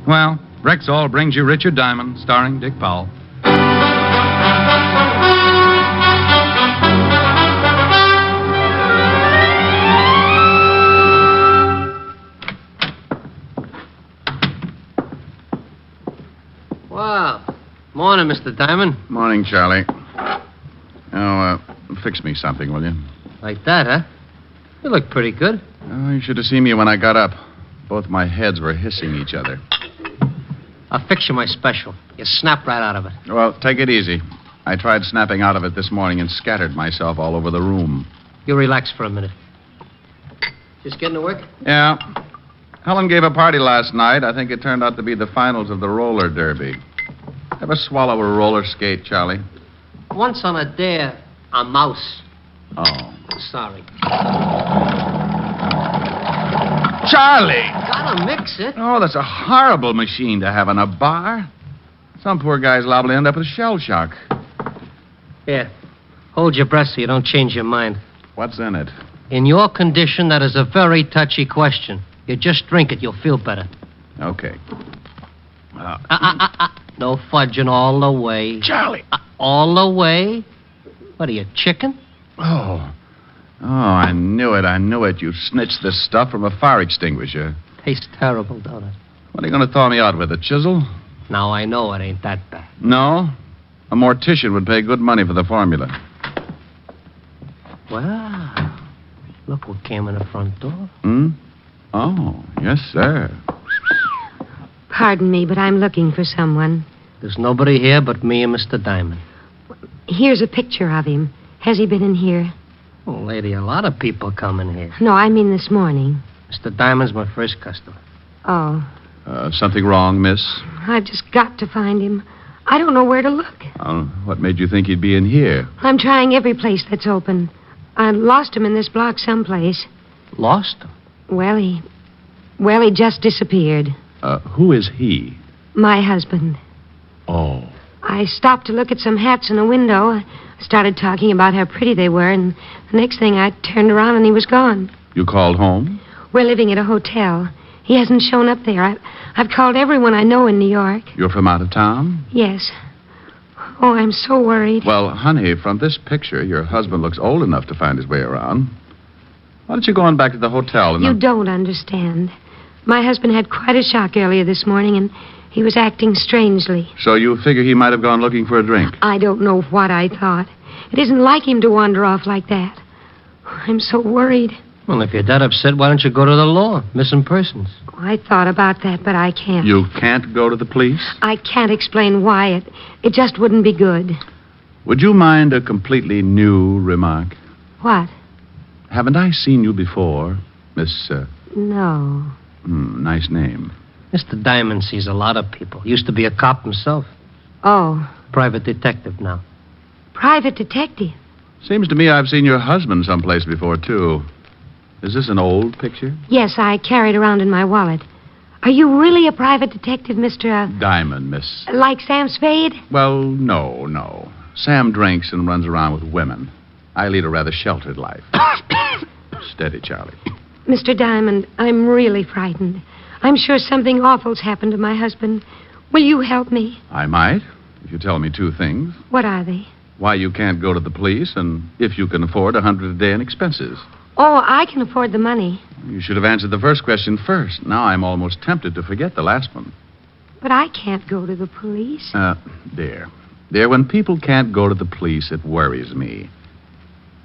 Well, Rexall brings you Richard Diamond, starring Dick Powell. Wow. Morning, Mr. Diamond. Morning, Charlie. Oh, fix me something, will you? Like that, huh? You look pretty good. Oh, you should have seen me when I got up. Both my heads were hissing each other. I'll fix you my special. You snap right out of it. Well, take it easy. I tried snapping out of it this morning and scattered myself all over the room. You relax for a minute. Just getting to work? Yeah. Helen gave a party last night. I think it turned out to be the finals of the roller derby. Ever swallow a roller skate, Charlie? Once on a dare, a mouse. Oh. Sorry. Charlie! Gotta mix it. Oh, that's a horrible machine to have in a bar. Some poor guy's liable to end up with shell shock. Here. Hold your breath so you don't change your mind. What's in it? In your condition, that is a very touchy question. You just drink it, you'll feel better. Okay. No fudging all the way. Charlie! All the way? What are you, chicken? Oh, I knew it. You snitched this stuff from a fire extinguisher. Tastes terrible, don't it? What are you going to thaw me out with, a chisel? Now, I know it ain't that bad. No? A mortician would pay good money for the formula. Well, look what came in the front door. Hmm? Oh, yes, sir. Pardon me, but I'm looking for someone. There's nobody here but me and Mr. Diamond. Here's a picture of him. Has he been in here? Oh, lady, a lot of people come in here. No, I mean this morning. Mr. Diamond's my first customer. Oh. Something wrong, miss? I've just got to find him. I don't know where to look. What made you think he'd be in here? I'm trying every place that's open. I lost him in this block someplace. Lost him? Well, he just disappeared. Who is he? My husband. Oh. I stopped to look at some hats in a window. I started talking about how pretty they were, and the next thing I turned around and he was gone. You called home? We're living at a hotel. He hasn't shown up there. I've called everyone I know in New York. You're from out of town? Yes. Oh, I'm so worried. Well, honey, from this picture, your husband looks old enough to find his way around. Why don't you go on back to the hotel and... You don't understand. My husband had quite a shock earlier this morning, and he was acting strangely. So you figure he might have gone looking for a drink? I don't know what I thought. It isn't like him to wander off like that. I'm so worried. Well, if you're that upset, why don't you go to the law? Missing persons. I thought about that, but I can't. You can't go to the police? I can't explain why. It just wouldn't be good. Would you mind a completely new remark? What? Haven't I seen you before, Miss... No. Nice name. Mr. Diamond sees a lot of people. Used to be a cop himself. Oh. Private detective now. Private detective? Seems to me I've seen your husband someplace before, too. Is this an old picture? Yes, I carry it around in my wallet. Are you really a private detective, Mr. Diamond, miss. Like Sam Spade? Well, no. Sam drinks and runs around with women. I lead a rather sheltered life. Steady, Charlie. Mr. Diamond, I'm really frightened. I'm sure something awful's happened to my husband. Will you help me? I might, if you tell me two things. What are they? Why you can't go to the police, and if you can afford $100 a day in expenses. Oh, I can afford the money. You should have answered the first question first. Now I'm almost tempted to forget the last one. But I can't go to the police. Dear, when people can't go to the police, it worries me.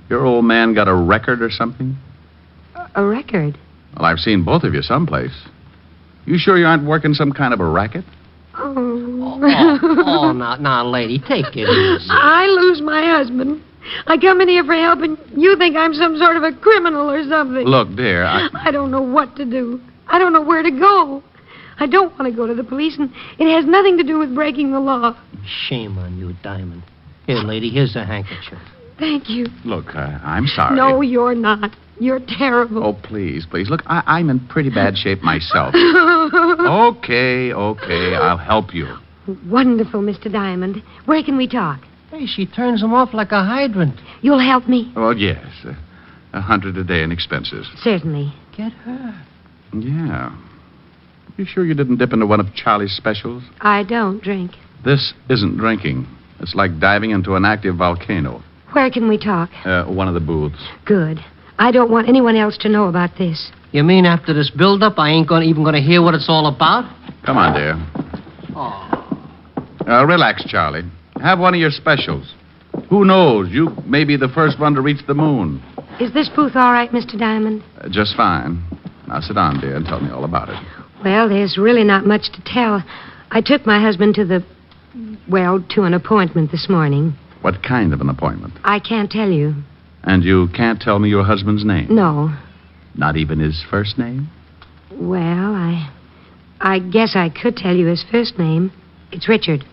Your old man got a record or something? A record? Well, I've seen both of you someplace. You sure you aren't working some kind of a racket? Oh. Now, lady, take it easy. I lose my husband. I come in here for help, and you think I'm some sort of a criminal or something. Look, dear, I don't know what to do. I don't know where to go. I don't want to go to the police, and it has nothing to do with breaking the law. Shame on you, Diamond. Here, lady, here's a handkerchief. Thank you. Look, I'm sorry. No, you're not. You're terrible. Oh, please, please. Look, I'm in pretty bad shape myself. Okay. I'll help you. Wonderful, Mr. Diamond. Where can we talk? Hey, she turns him off like a hydrant. You'll help me? Oh, yes. $100 a day in expenses. Certainly. Get her. Yeah. You sure you didn't dip into one of Charlie's specials? I don't drink. This isn't drinking. It's like diving into an active volcano. Where can we talk? One of the booths. Good. I don't want anyone else to know about this. You mean after this build-up, I ain't even gonna hear what it's all about? Come on, dear. Oh. Relax, Charlie. Have one of your specials. Who knows? You may be the first one to reach the moon. Is this booth all right, Mr. Diamond? Just fine. Now sit down, dear, and tell me all about it. Well, there's really not much to tell. I took my husband to an appointment this morning. What kind of an appointment? I can't tell you. And you can't tell me your husband's name? No. Not even his first name? Well, I guess I could tell you his first name. It's Richard.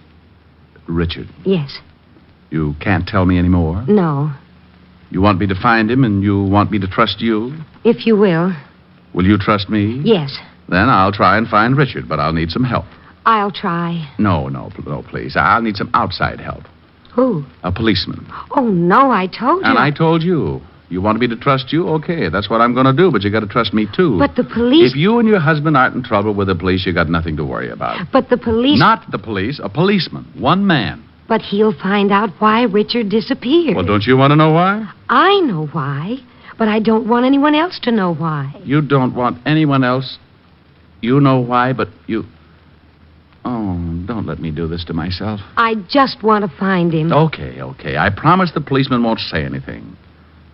Richard. Yes. You can't tell me any more? No. You want me to find him, and you want me to trust you? If you will. Will you trust me? Yes. Then I'll try and find Richard, but I'll need some help. I'll try. No, please. I'll need some outside help. Who? A policeman. Oh, no, I told you. And I told you. You want me to trust you? Okay, that's what I'm going to do, but you got to trust me, too. But the police... If you and your husband aren't in trouble with the police, you got nothing to worry about. But the police... Not the police, a policeman. One man. But he'll find out why Richard disappeared. Well, don't you want to know why? I know why, but I don't want anyone else to know why. You don't want anyone else. You know why, but you... Oh, don't let me do this to myself. I just want to find him. Okay. I promise the policeman won't say anything.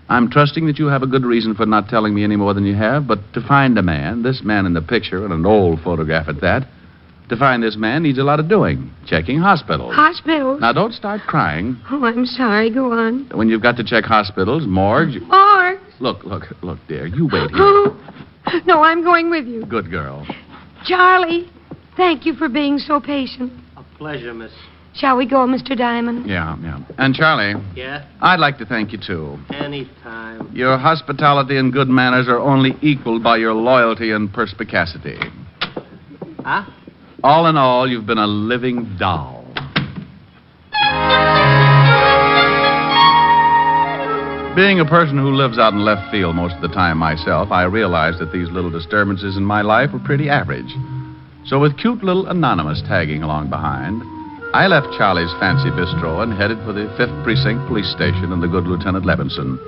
I'm trusting that you have a good reason for not telling me any more than you have, but to find a man, this man in the picture, and an old photograph at that, to find this man needs a lot of doing. Checking hospitals. Hospitals? Now, don't start crying. Oh, I'm sorry. Go on. When you've got to check hospitals, morgues... Morgue? Look, dear, you wait here. Oh, no, I'm going with you. Good girl. Charlie, thank you for being so patient. A pleasure, miss. Shall we go, Mr. Diamond? Yeah. And, Charlie... Yeah? I'd like to thank you, too. Anytime. Your hospitality and good manners are only equaled by your loyalty and perspicacity. Huh? All in all, you've been a living doll. Being a person who lives out in left field most of the time myself, I realized that these little disturbances in my life were pretty average. So with cute little Anonymous tagging along behind, I left Charlie's fancy bistro and headed for the 5th Precinct Police Station and the good Lieutenant Levinson.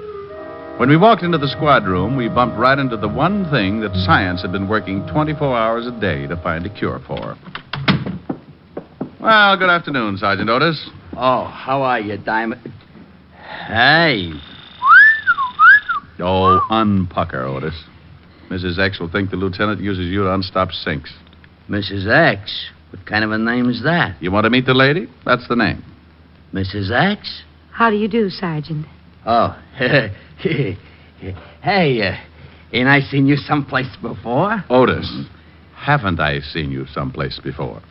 When we walked into the squad room, we bumped right into the one thing that science had been working 24 hours a day to find a cure for. Well, good afternoon, Sergeant Otis. Oh, how are you, Diamond? Hey. Oh, unpucker, Otis. Mrs. X will think the lieutenant uses you to unstop sinks. Mrs. X? What kind of a name is that? You want to meet the lady? That's the name. Mrs. X? How do you do, Sergeant? Oh, hey, ain't I seen you someplace before? Otis, haven't I seen you someplace before?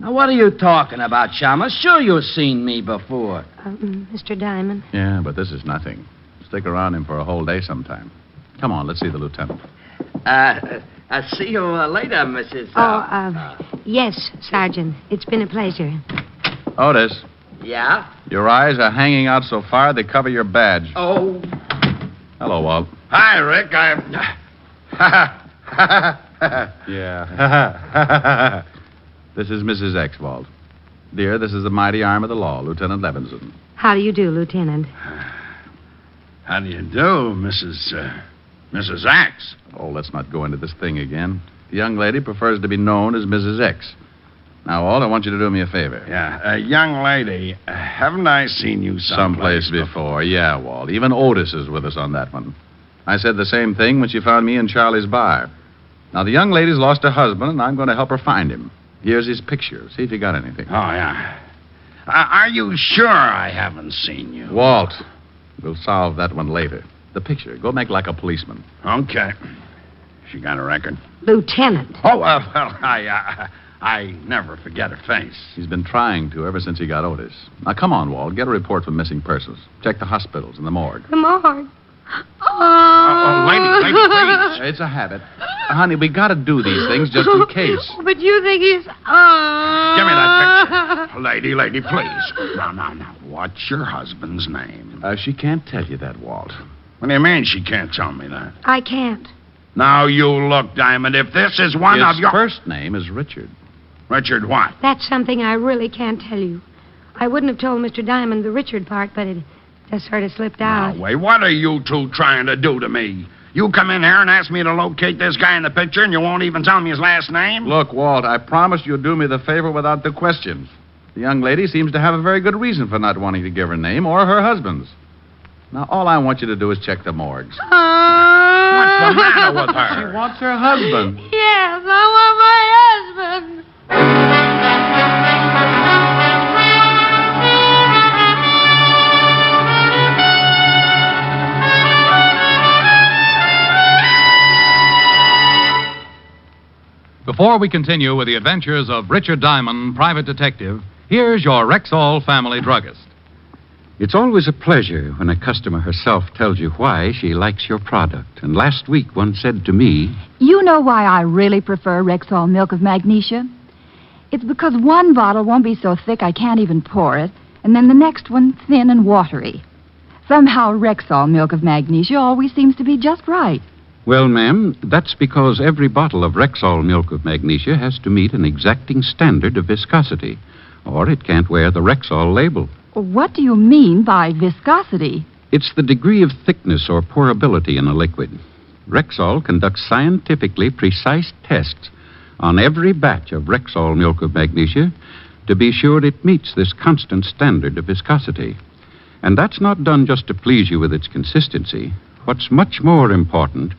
Now, what are you talking about, Chama? Sure you've seen me before. Mr. Diamond? Yeah, but this is nothing. Stick around him for a whole day sometime. Come on, let's see the lieutenant. I'll see you later, Mrs. Yes, Sergeant. It's been a pleasure. Otis, Yeah? your eyes are hanging out so far they cover your badge. Oh. Hello, Walt. Hi, Rick. Yeah. This is Mrs. X, Walt. Dear, this is the mighty arm of the law, Lieutenant Levinson. How do you do, Lieutenant? How do you do, Mrs. Axe? Oh, let's not go into this thing again. The young lady prefers to be known as Mrs. X. Now, Walt, I want you to do me a favor. Yeah, young lady, haven't I seen you Someplace before. Yeah, Walt. Even Otis is with us on that one. I said the same thing when she found me in Charlie's bar. Now, the young lady's lost her husband, and I'm going to help her find him. Here's his picture. See if you got anything. Oh, yeah. Are you sure I haven't seen you? Walt, we'll solve that one later. The picture. Go make like a policeman. Okay. She got a record? Lieutenant. Oh, well, I never forget her face. He's been trying to ever since he got Otis. Now, come on, Walt. Get a report for missing persons. Check the hospitals and the morgue. The morgue. Lady, please. It's a habit. Honey, we got to do these things just in case. But you think he's... Give me that picture. Lady, please. Now. What's your husband's name? She can't tell you that, Walt. What do you mean she can't tell me that? I can't. Now, you look, Diamond, if this is one of His your... first name is Richard. Richard what? That's something I really can't tell you. I wouldn't have told Mr. Diamond the Richard part, but it just sort of slipped out. Now, wait, what are you two trying to do to me? You come in here and ask me to locate this guy in the picture, and you won't even tell me his last name? Look, Walt, I promise you'll do me the favor without the questions. The young lady seems to have a very good reason for not wanting to give her name or her husband's. Now, all I want you to do is check the morgues. What's the matter with her? She wants her husband. Yes, I want my husband. Before we continue with the adventures of Richard Diamond, private detective, here's your Rexall family druggist. It's always a pleasure when a customer herself tells you why she likes your product. And last week, one said to me, You know why I really prefer Rexall milk of magnesia? It's because one bottle won't be so thick I can't even pour it, and then the next one thin and watery. Somehow Rexall milk of magnesia always seems to be just right. Well, ma'am, that's because every bottle of Rexall milk of magnesia has to meet an exacting standard of viscosity, or it can't wear the Rexall label. What do you mean by viscosity? It's the degree of thickness or pourability in a liquid. Rexall conducts scientifically precise tests on every batch of Rexall milk of magnesia to be sure it meets this constant standard of viscosity. And that's not done just to please you with its consistency. What's much more important,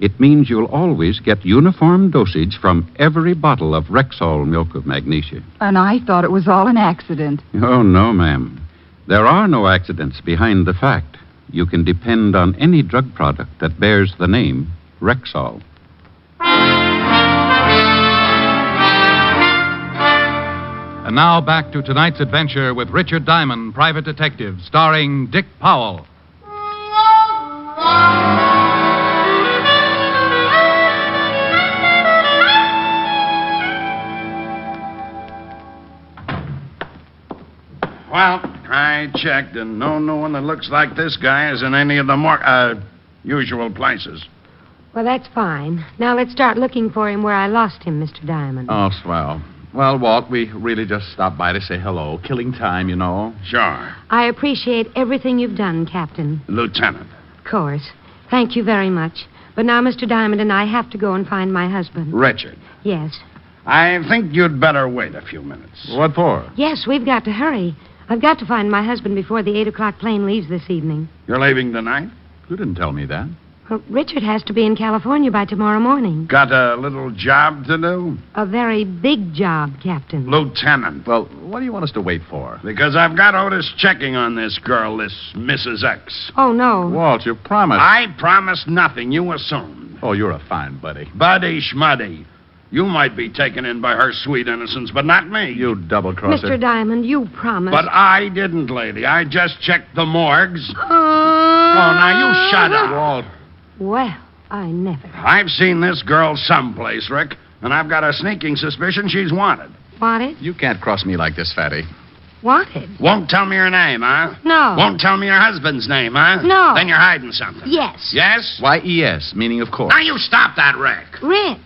it means you'll always get uniform dosage from every bottle of Rexall milk of magnesia. And I thought it was all an accident. Oh, no, ma'am. There are no accidents behind the fact. You can depend on any drug product that bears the name Rexall. And now back to tonight's adventure with Richard Diamond, private detective, starring Dick Powell. Well, I checked, and no one that looks like this guy is in any of the usual places. Well, that's fine. Now let's start looking for him where I lost him, Mr. Diamond. Oh, swell. Well, Walt, we really just stopped by to say hello. Killing time, you know. Sure. I appreciate everything you've done, Captain. Lieutenant. Of course. Thank you very much. But now Mr. Diamond and I have to go and find my husband. Richard. Yes. I think you'd better wait a few minutes. What for? Yes, we've got to hurry. I've got to find my husband before the 8 o'clock plane leaves this evening. You're leaving tonight? You didn't tell me that. Well, Richard has to be in California by tomorrow morning. Got a little job to do? A very big job, Captain. Lieutenant. Well, what do you want us to wait for? Because I've got Otis checking on this girl, this Mrs. X. Oh, no. Walt, you promised. I promised nothing. You assumed. Oh, you're a fine buddy. Buddy schmuddy. You might be taken in by her sweet innocence, but not me. You double-crosser. Mr. Diamond, you promised. But I didn't, lady. I just checked the morgues. Oh, now you shut up. Walt. Well, I never. I've seen this girl someplace, Rick, and I've got a sneaking suspicion she's wanted. Wanted? You can't cross me like this, Fatty. Wanted? Won't tell me her name, huh? No. Won't tell me your husband's name, huh? No. Then you're hiding something. Yes. Yes? Y-E-S, meaning of course. Now you stop that, Rick. Rick.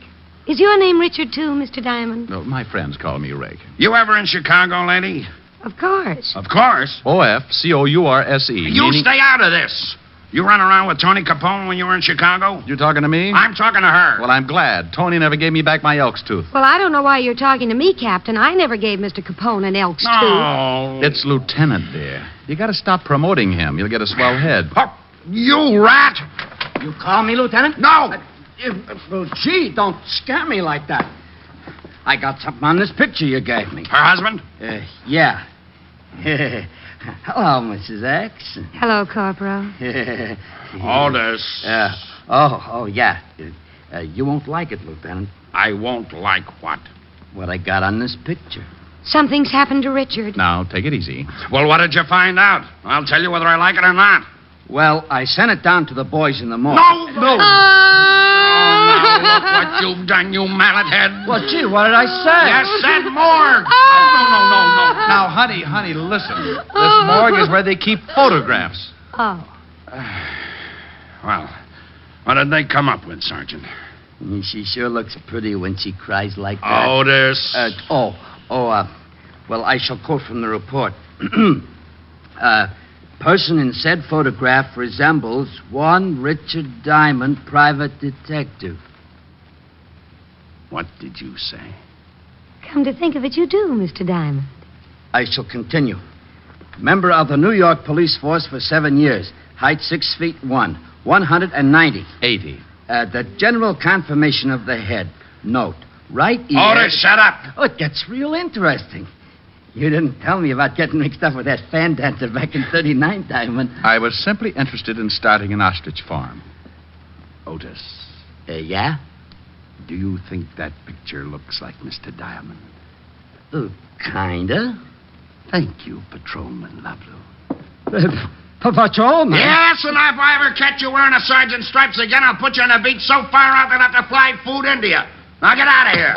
Is your name Richard, too, Mr. Diamond? No, my friends call me Rick. You ever in Chicago, lady? Of course. Of course. O-F-C-O-U-R-S-E. You meaning... stay out of this. You run around with Tony Capone when you were in Chicago? You talking to me? I'm talking to her. Well, I'm glad. Tony never gave me back my elk's tooth. Well, I don't know why you're talking to me, Captain. I never gave Mr. Capone an elk's tooth. No. It's Lieutenant, dear. You got to stop promoting him. You'll get a swell head. Oh, you rat. You call me, Lieutenant? No. Well, gee, don't scare me like that. I got something on this picture you gave me. Her husband? Yeah. Hello, Mrs. X. Hello, Corporal. Otis. Yeah. You won't like it, Lieutenant. I won't like what? what I got on this picture. Something's happened to Richard. Now, take it easy. Well, what did you find out? I'll tell you whether I like it or not. Well, I sent it down to the boys in the morning. No! Oh. Now, look what you've done, you mallet head. Well, gee, what did I say? You said morgue. No. Now, honey, listen. This morgue is where they keep photographs. Oh. Well, what did they come up with, Sergeant? She sure looks pretty when she cries like that. Otis. Well, I shall quote from the report. Person in said photograph resembles one Richard Diamond, private detective. What did you say? Come to think of it, you do, Mr. Diamond. I shall continue. Member of the New York police force for 7 years. Height 6'1", 190. 80. The general conformation of the head. Note, right ear... Otis, shut up. Oh, it gets real interesting. You didn't tell me about getting mixed up with that fan dancer back in 39, Diamond. I was simply interested in starting an ostrich farm. Otis, Yeah? do you think that picture looks like Mr. Diamond? Kinda. Thank you, Patrolman Lovelow. Patrolman? Yes, and if I ever catch you wearing a sergeant's stripes again, I'll put you on a beach so far out that I'll have to fly food into you. Now get out of here.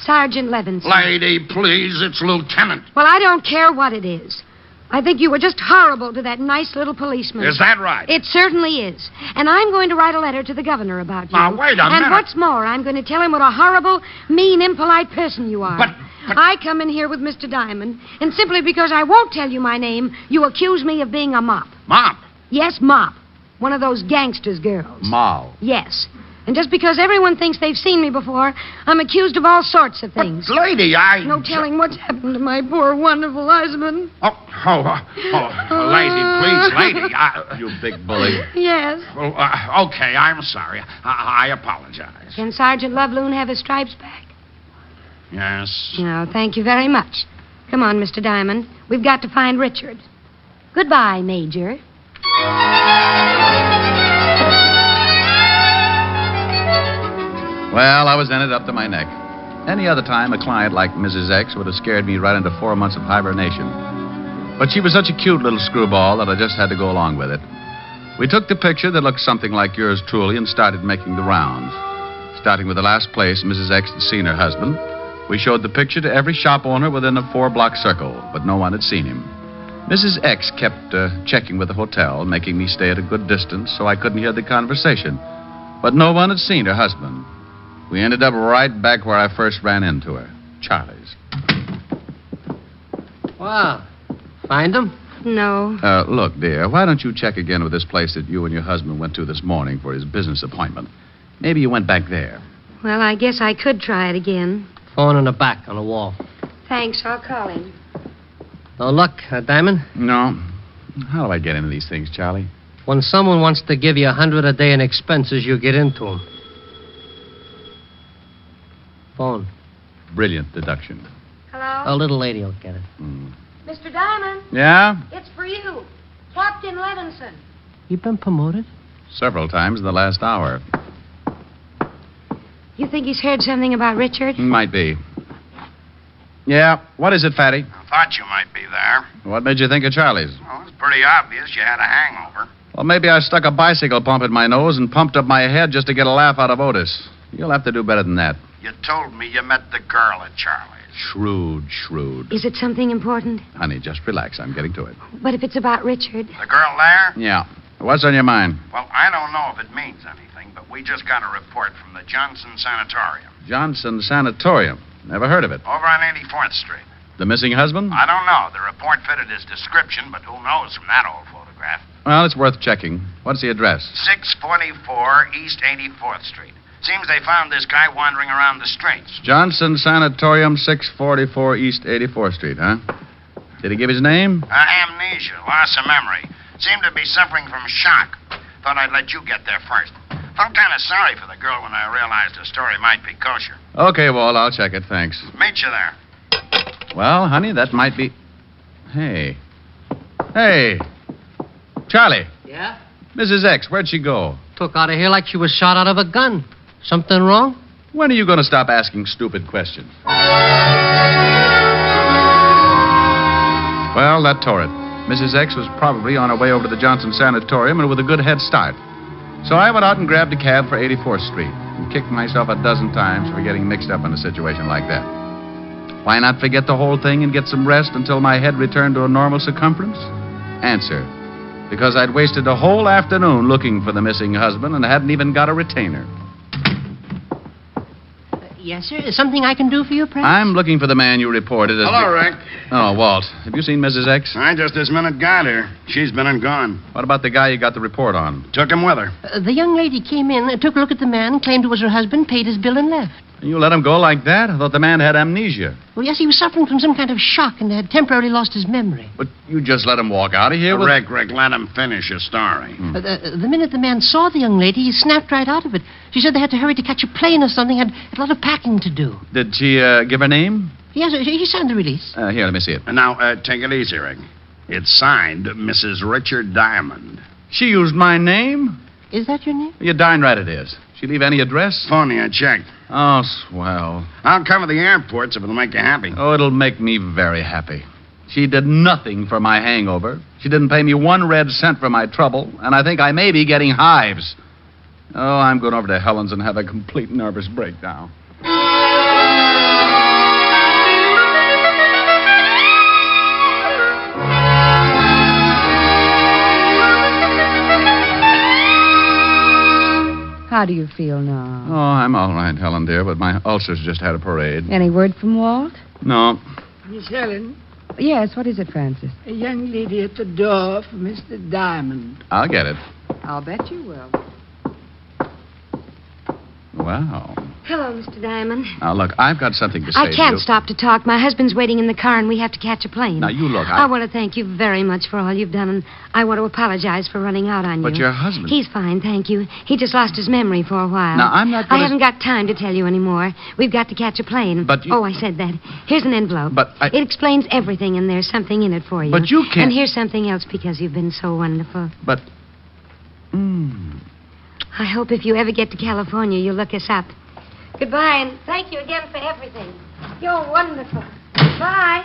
Sergeant Levinson. Lady, please, it's Lieutenant. Well, I don't care what it is. I think you were just horrible to that nice little policeman. Is that right? It certainly is. And I'm going to write a letter to the governor about you. Now, wait a minute. And what's more, I'm going to tell him what a horrible, mean, impolite person you are. But- I come in here with Mr. Diamond, and simply because I won't tell you my name, you accuse me of being a mop. Mom. Yes, mop. One of those gangsters' girls. Moll. Yes. And just because everyone thinks they've seen me before, I'm accused of all sorts of things. But, lady, I... No telling what's happened to my poor, wonderful husband. Lady, please, lady. You big bully. Yes. Well, okay, I'm sorry. I apologize. Can Sergeant Loveloon have his stripes back? Yes. No, thank you very much. Come on, Mr. Diamond. We've got to find Richard. Goodbye, Major. Well, I was ended up to my neck. Any other time, a client like Mrs. X would have scared me right into 4 months of hibernation. But she was such a cute little screwball that I just had to go along with it. We took the picture that looked something like yours truly and started making the rounds. Starting with the last place Mrs. X had seen her husband, we showed the picture to every shop owner within a 4-block circle, but no one had seen him. Mrs. X kept checking with the hotel, making me stay at a good distance so I couldn't hear the conversation. But no one had seen her husband. We ended up right back where I first ran into her, Charlie's. Wow. Find him? No. Look, dear, why don't you check again with this place that you and your husband went to this morning for his business appointment? Maybe you went back there. Well, I guess I could try it again. Phone in the back on the wall. Thanks, I'll call him. No luck, Diamond? No. How do I get into these things, Charlie? When someone wants to give you $100 a day in expenses, you get into them. Phone. Brilliant deduction. Hello? A little lady will get it. Mr. Diamond, Yeah? it's for you. Captain Levinson. You been promoted? Several times in the last hour. You think he's heard something about Richard? Might be. Yeah, what is it, Fatty? I thought you might be there. What made you think of Charlie's? Well, it's pretty obvious you had a hangover. Well, maybe I stuck a bicycle pump in my nose and pumped up my head just to get a laugh out of Otis. You'll have to do better than that. You told me you met the girl at Charlie's. Shrewd. Is it something important? Honey, just relax. I'm getting to it. But if it's about Richard... The girl there? Yeah. What's on your mind? Well, I don't know if it means anything, but we just got a report from the Johnson Sanatorium. Johnson Sanatorium. Never heard of it. Over on 84th Street. The missing husband? I don't know. The report fitted his description, but who knows from that old photograph. Well, it's worth checking. What's the address? 644 East 84th Street. Seems they found this guy wandering around the streets. Johnson Sanatorium, 644 East 84th Street, huh? Did he give his name? Amnesia, loss of memory. Seemed to be suffering from shock. Thought I'd let you get there first. Felt kind of sorry for the girl when I realized the story might be kosher. Okay, Walt, I'll check it, thanks. Meet you there. Well, honey, that might be... Hey. Charlie. Yeah? Mrs. X, where'd she go? Took out of here like she was shot out of a gun. Something wrong? When are you going to stop asking stupid questions? Well, that tore it. Mrs. X was probably on her way over to the Johnson Sanatorium and with a good head start. So I went out and grabbed a cab for 84th Street and kicked myself a dozen times for getting mixed up in a situation like that. Why not forget the whole thing and get some rest until my head returned to a normal circumference? Answer: because I'd wasted a whole afternoon looking for the missing husband and hadn't even got a retainer. Yes, sir. Is something I can do for you, perhaps? I'm looking for the man you reported as... Hello, Rick. Oh, Walt. Have you seen Mrs. X? I just this minute got her. She's been and gone. What about the guy you got the report on? Took him with her. The young lady came in, took a look at the man, claimed it was her husband, paid his bill, and left. You let him go like that? I thought the man had amnesia. Well, yes, he was suffering from some kind of shock and had temporarily lost his memory. But you just let him walk out of here with... Rick, let him finish his story. The minute the man saw the young lady, he snapped right out of it. She said they had to hurry to catch a plane or something, had a lot of packing to do. Did she give her name? Yes, he signed the release. Here, let me see it. And now, take it easy, Rick. It's signed Mrs. Richard Diamond. She used my name? Is that your name? You're darn right it is. She leave any address? Phony, I checked. Oh, swell. I'll cover the airports if it'll make you happy. Oh, it'll make me very happy. She did nothing for my hangover. She didn't pay me 1 red cent for my trouble, and I think I may be getting hives. Oh, I'm going over to Helen's and have a complete nervous breakdown. How do you feel now? Oh, I'm all right, Helen, dear, but my ulcers just had a parade. Any word from Walt? No. Miss Helen, Yes, what is it, Francis? a young lady at the door for Mr. Diamond. I'll get it. I'll bet you will. Wow. Hello, Mr. Diamond. Now, look, I've got something to say I to can't you. stop to talk. My husband's waiting in the car, and we have to catch a plane. Now, you look, I want to thank you very much for all you've done, and I want to apologize for running out on you. But your husband... He's fine, thank you. He just lost his memory for a while. Now, I'm not I gonna... haven't got time to tell you anymore. We've got to catch a plane. But you... Oh, I said that. Here's an envelope. But I... It explains everything, and there's something in it for you. But you can't... And here's something else because you've been so wonderful. But... I hope if you ever get to California, you'll look us up. Goodbye, and thank you again for everything. You're wonderful. Bye.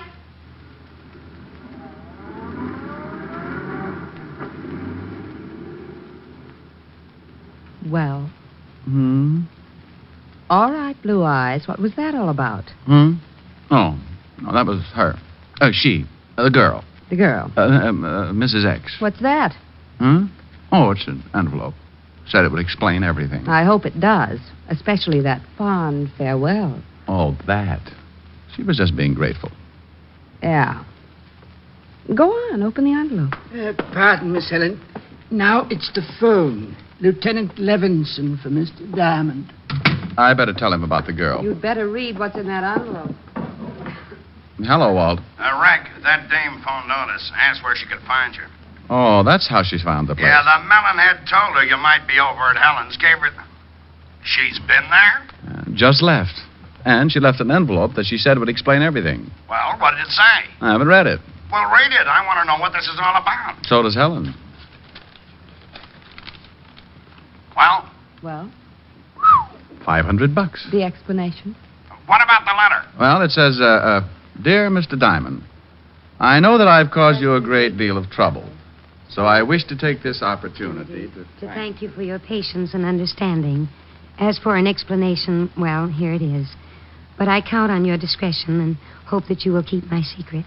Well. All right, Blue Eyes. What was that all about? Oh, no, that was her. She. The girl. The girl. Mrs. X. What's that? Oh, it's an envelope. Said it would explain everything. I hope it does, especially that fond farewell. Oh, that. She was just being grateful. Yeah. Go on, open the envelope. Pardon, Miss Helen. Now it's the phone. Lieutenant Levinson for Mr. Diamond. I better tell him about the girl. You'd better read what's in that envelope. Hello, Walt. Rick, that dame phoned Otis. Asked where she could find you. Oh, that's how she's found the place. Yeah, the melonhead told her you might be over at Helen's. Gave her... She's been there? Just left. And she left an envelope that she said would explain everything. Well, what did it say? I haven't read it. Well, read it. I want to know what this is all about. So does Helen. Well? Well? $500. The explanation? What about the letter? Well, it says, Dear Mr. Diamond, I know that I've caused you a great deal of trouble. So I wish to take this opportunity to thank you for your patience and understanding. As for an explanation, well, here it is. But I count on your discretion and hope that you will keep my secret.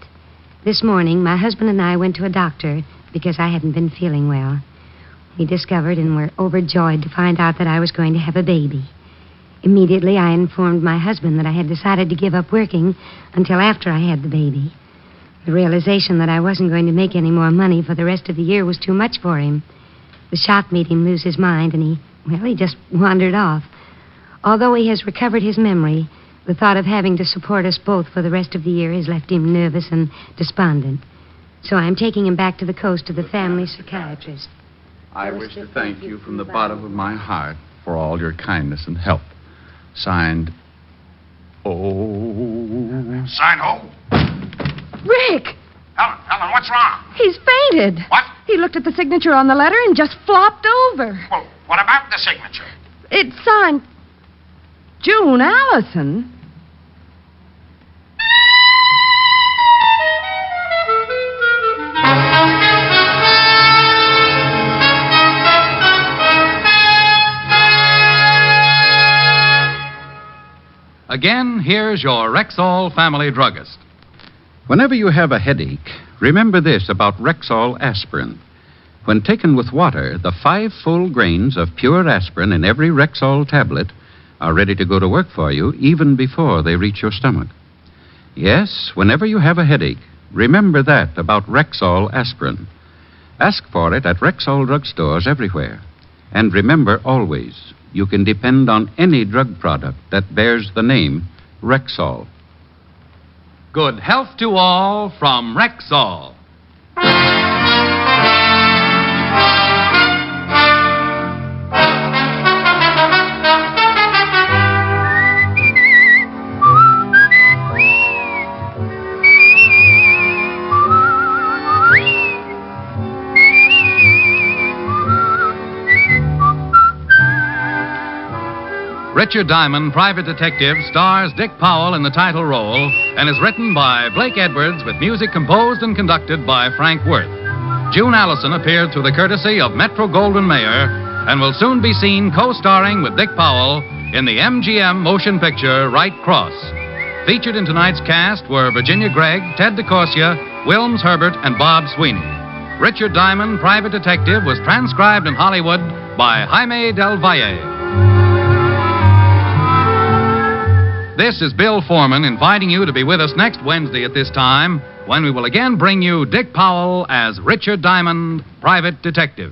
This morning, my husband and I went to a doctor because I hadn't been feeling well. We discovered and were overjoyed to find out that I was going to have a baby. Immediately, I informed my husband that I had decided to give up working until after I had the baby. The realization that I wasn't going to make any more money for the rest of the year was too much for him. The shock made him lose his mind, and he just wandered off. Although he has recovered his memory, the thought of having to support us both for the rest of the year has left him nervous and despondent. So I'm taking him back to the coast to the family psychiatrist. I wish to thank you from the bottom of my heart for all your kindness and help. Signed, Sign who? Rick! Helen, what's wrong? He's fainted. What? He looked at the signature on the letter and just flopped over. Well, what about the signature? It's signed June Allison? Again, here's your Rexall family druggist. Whenever you have a headache, remember this about Rexall aspirin. When taken with water, the 5 full grains of pure aspirin in every Rexall tablet are ready to go to work for you even before they reach your stomach. Yes, whenever you have a headache, remember that about Rexall aspirin. Ask for it at Rexall drugstores everywhere. And remember always, you can depend on any drug product that bears the name Rexall. Good health to all from Rexall. Richard Diamond, Private Detective, stars Dick Powell in the title role and is written by Blake Edwards with music composed and conducted by Frank Worth. June Allison appeared through the courtesy of Metro-Goldwyn-Mayer and will soon be seen co-starring with Dick Powell in the MGM motion picture Right Cross. Featured in tonight's cast were Virginia Gregg, Ted DeCorsia, Wilms Herbert, and Bob Sweeney. Richard Diamond, Private Detective, was transcribed in Hollywood by Jaime Del Valle. This is Bill Foreman inviting you to be with us next Wednesday at this time when we will again bring you Dick Powell as Richard Diamond, Private Detective.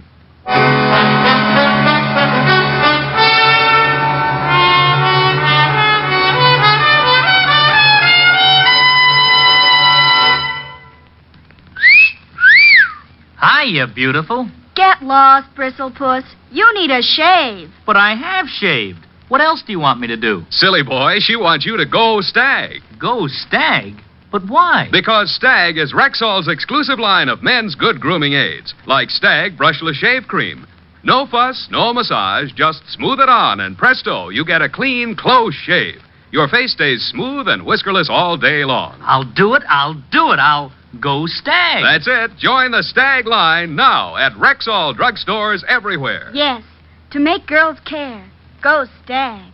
Hiya, beautiful. Get lost, Bristlepuss. You need a shave. But I have shaved. What else do you want me to do? Silly boy, she wants you to go Stag. Go Stag? But why? Because Stag is Rexall's exclusive line of men's good grooming aids, like Stag Brushless Shave Cream. No fuss, no massage, just smooth it on, and presto, you get a clean, close shave. Your face stays smooth and whiskerless all day long. I'll do it. I'll go Stag. That's it. Join the Stag line now at Rexall drugstores everywhere. Yes, to make girls care. Go Stag.